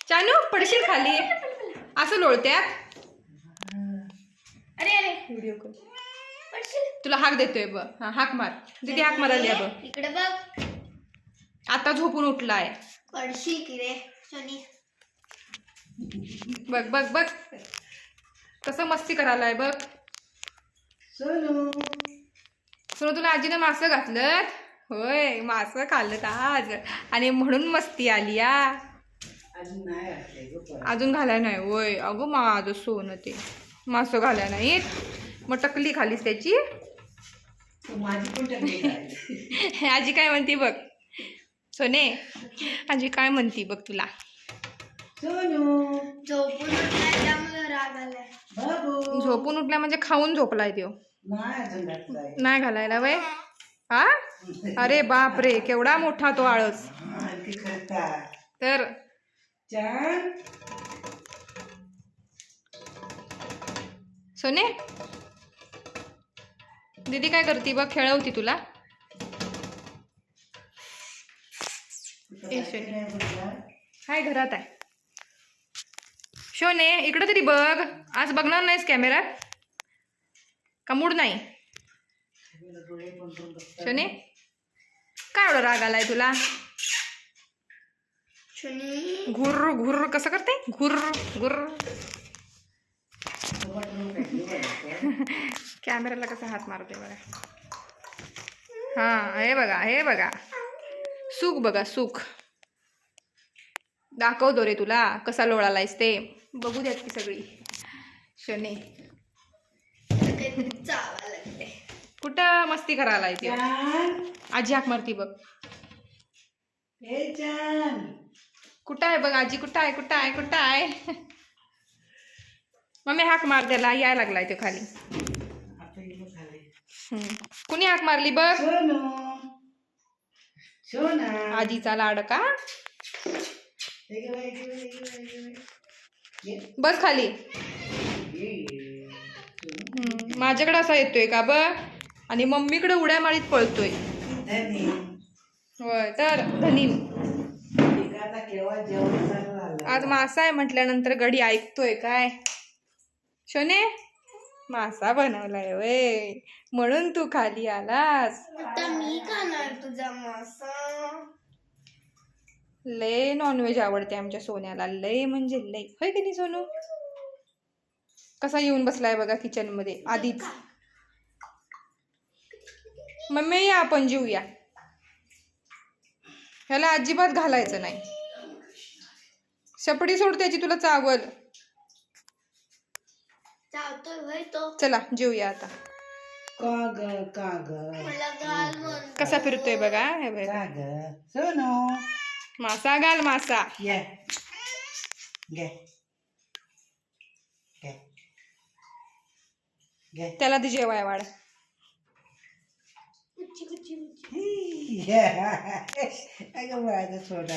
चानू पडशील खाली. असं लोळत्यात. अरे अरे व्हिडिओ कॉल. पडशील. तुला हाक देतोय बघ. हा, हाक मार. दीदी हाक मारायला बघ. इकडे बघ. आता झोपून उठलाय. पडशील की रे शनी. बघ बघ बघ कसं मस्ती करायलाय बघ. सोनू सोनू तुला आजीनं मासं घातलं. होय मासं खाल्लं आज आणि म्हणून मस्ती आली या. अजून नाही घातलंय गं परत. अजून घालाय नाही. होय अगं माझं सोनं ते मासं घालाय नाहीत. मग टकली खालीस त्याची. तू माझी पण टकली खायली. आजी काय म्हणती बघ. सोने आजी काय म्हणती बघ तुला. सोनू झोपून उठलाय त्यामुळे राग आलाय. बाबू झोपून उठल्या म्हणजे खाऊन झोपलाय त्यो. नाही अजून घातलाय. नाही घालायला वय. हा अरे बाप रे केवढा मोठा तो आळस. आणखी करता तर छान. सोने दीदी काय करती बघ. खेळवती तुला. हाय घरात आहे. शोने इकडं तरी बघ. आज बघणार नाहीस कॅमेरात का मूड नाही. शोने काय एवढं राग आलाय तुला. शनी घुर्र घुर्र कसं करते. घुर्र घुर्र. कॅमेराला कसा हात मारते बघा. हा हे बघा हे बघा. सुख बघा सुख. दाखवतो रे तुला कसा लोळालायस ते. बघू द्यात की सगळी. शने काहीतरी चावा लागते. कुठं मस्ती करायला ते. छान. आजी हाक मारती बघ. हे छान. कुठं आहे बघ आजी. कुठं आहे कुठं आहे कुठं आहे. मम्मी हाक मार त्याला. यायला लागलाय तो खाली. आता इकडं झालंय. कुणी हाक मारली बघ. सोनू सोना आजीचा लाडका. हे घे बाई, हे घे बाई, हे घे बाई, हे घे बाई. ये, बस खाली. ये, ये. सोनू. माझ्याकडे असा येतोय का बघ. आणि मम्मीकडे उड्या मारीत पळतोय. धनी. होय तर धनीन. ठीक आहे, आता केव्हा जेवण चालू झालं. आज मासा आहे म्हटल्यानंतर गडी ऐकतोय काय. शोने मासा बनवलाय वय म्हणून तू खाली आलास. आता मी खाणार तुझा मासा. लय नॉनव्हेज आवडते आमच्या सोन्याला. लय म्हणजे लय. होय की नाही सोनू. कसा येऊन बसलाय बघा किचन मध्ये आधीच. मम्मी या आपण जेऊया. ह्याला अजिबात घालायचं नाही. शपडी सोड त्याची तुला चावल. चावतोय होय तो. चला जेऊया आता. का ग का ग मला घाल म्हणतो. कसा फिरतोय बघा. हे बघ. का ग सोनू. मासा घाल मासा. ये घे घे घे. त्याला ती जेवाय वाढ. कुच्ची कुच्ची कुच्ची. अगं माझा छोटा